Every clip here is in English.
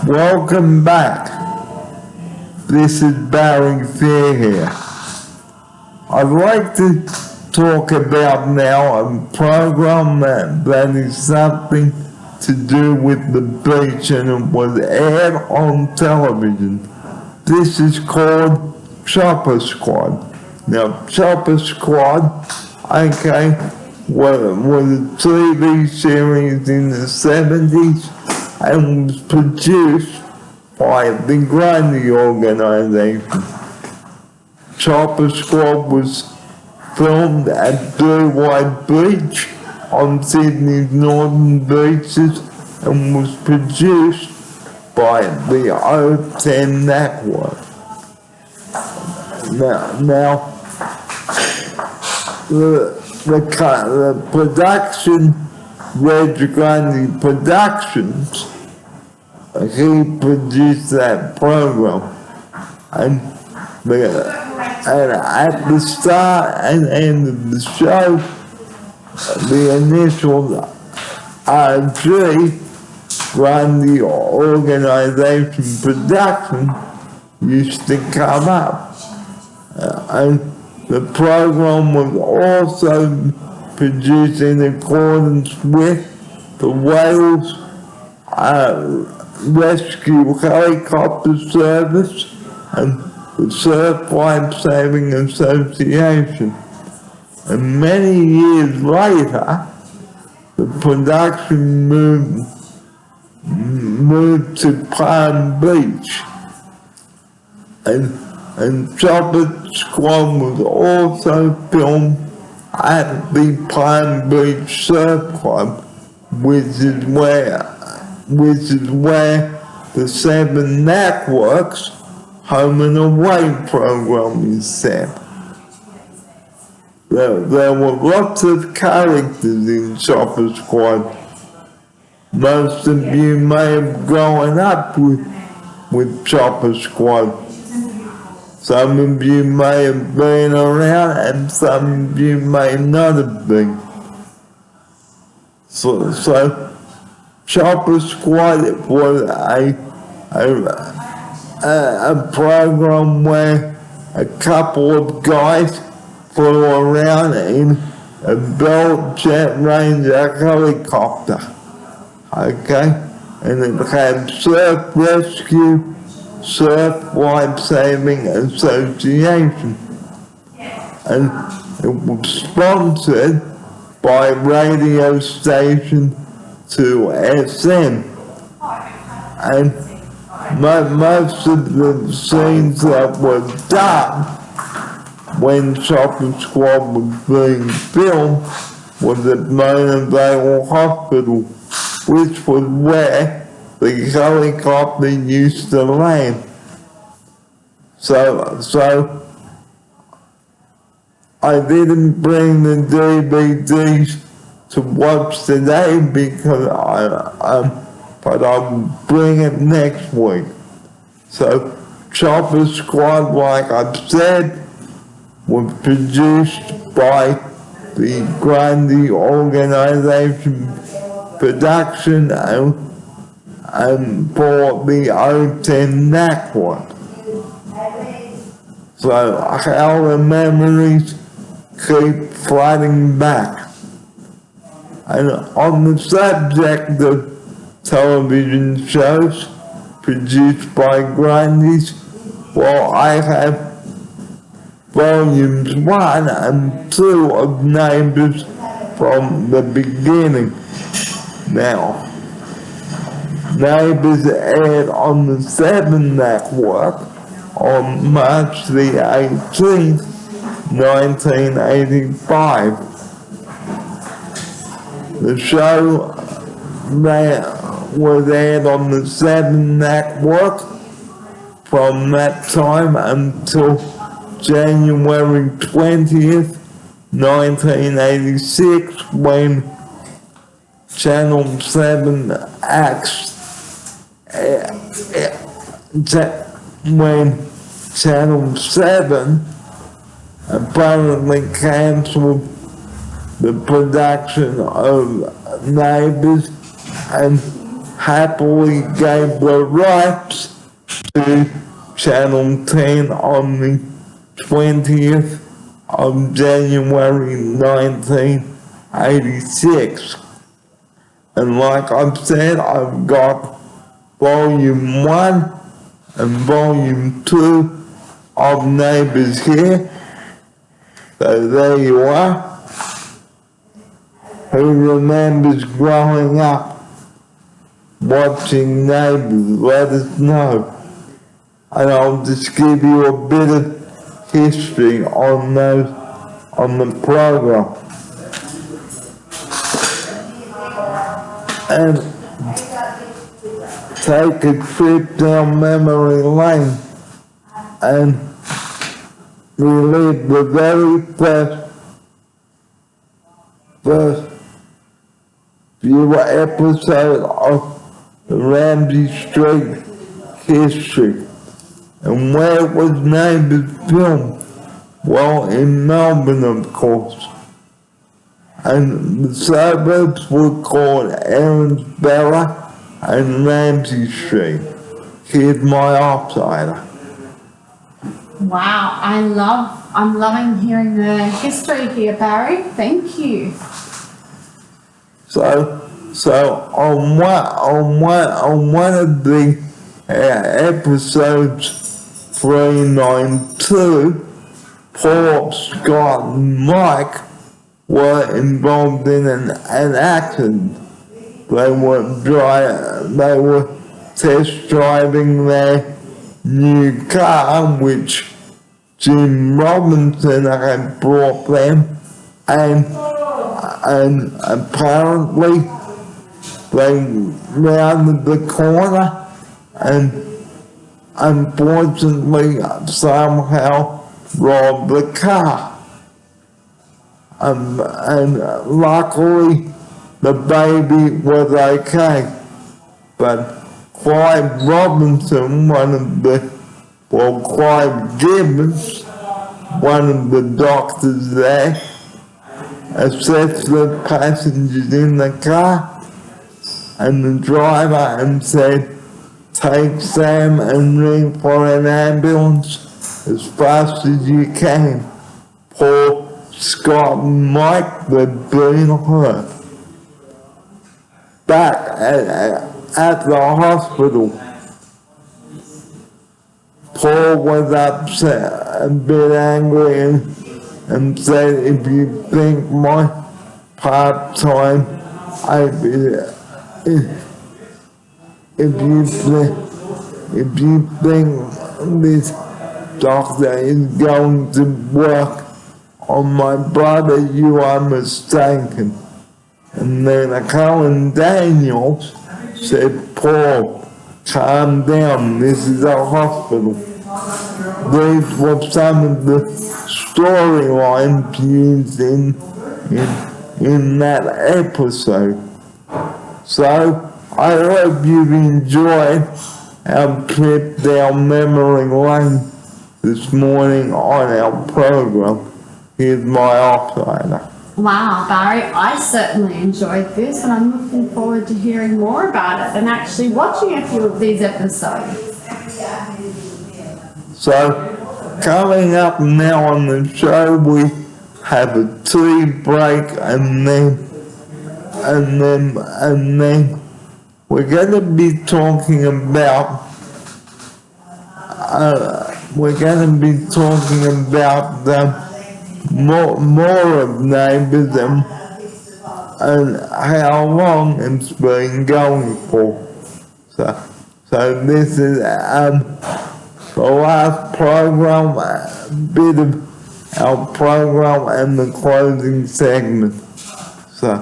Welcome back. This is Barry Fair here. I'd like to talk about now a program that is something to do with the beach, and it was aired on television. This is called Chopper Squad. Now, Chopper Squad, okay, was a TV series in the 70s and was produced by the Grundy organization. Chopper Squad was filmed at Blue White Beach on Sydney's northern beaches and was produced by the O10 network. Now the production, Reggie Grundy Productions, he produced that program, and at the start and end of the show, the initial RG, Grundy Organization Production, used to come up. And the program was also produced in accordance with the Wales Rescue Helicopter Service and the Surf Life Saving Association. And many years later, the production moved to Palm Beach, and Chopper Squad was also filmed at the Palm Beach Surf Club, which is where the 7 Networks Home and Away program is set. There were lots of characters in Chopper Squad. Most of you may have grown up with Chopper Squad. Some of you may have been around and some of you may not have been. So Chopper Squad was a program where a couple of guys flew around in a built Jet Ranger helicopter, okay? And it had Surf Rescue, Surf Life Saving Association, and it was sponsored by radio station 2SM, and most of the scenes that were done when Chopper Squad was being filmed was at Mona Vale Hospital, which was where the helicopter used to land. So I didn't bring the DVDs to watch today because but I'll bring it next week. So Chopper Squad, like I've said, was produced by the Grundy Organization Production and for the O10 network. So how the memories keep flooding back. And on the subject of television shows produced by Grundy's, well, I have volumes 1 and 2 of Neighbours from the beginning. Now, Neighbours aired on the 7 network on March the 18th, 1985. The show was aired on the 7 network from that time until January 20th, 1986, when Channel 7 when Channel 7 apparently cancelled the production of Neighbours and happily gave the rights to Channel 10 on the 20th of January 1986. And like I've said, I've got Volume 1 and Volume 2 of Neighbours here. So there you are. Who remembers growing up watching Neighbours? Let us know. And I'll just give you a bit of history on the program. And take a trip down memory lane and relive the very first few episodes of the Ramsey Street history. And where was Neighbours filmed? Well, in Melbourne, of course. And the suburbs were called Erinsborough and Ramsey Street. Here's my offsider. Wow, I'm loving hearing the history here, Barry. Thank you. So on one of the episodes 392, Paul, Scott, and Mike were involved in an accident. They were test driving their new car, which Jim Robinson had brought them, and apparently they rounded the corner and unfortunately somehow robbed the car. And luckily the baby was okay. But Clive Robinson, Clive Gibbons, one of the doctors there, assessed the passengers in the car and the driver and said, take Sam and ring for an ambulance as fast as you can. Paul, Scott and Mike were being hurt. Back at the hospital, Paul was upset, a bit angry, and said, if you think my part-time, if you think this doctor is going to work on my brother, you are mistaken. And then Colin Daniels said, Paul, calm down, this is a hospital. These were some of the storylines used in that episode. So, I hope you've enjoyed our trip down memory lane this morning on our program. Here's my offsider. Wow, Barry, I certainly enjoyed this, and I'm looking forward to hearing more about it and actually watching a few of these episodes. So, coming up now on the show, we have a tea break, and then we're going to be talking about more of Neighbours and how long it's been going for. So this is the last program, bit of our program and the closing segment. So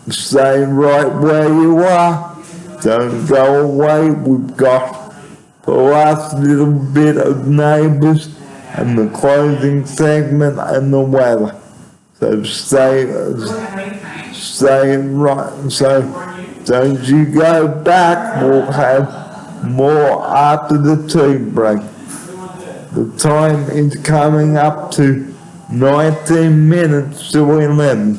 stay right where you are. Don't go away. We've got the last little bit of Neighbours and the closing segment and the weather. So stay right. So don't you go back. We'll have more after the tea break. The time is coming up to 19 minutes to 11.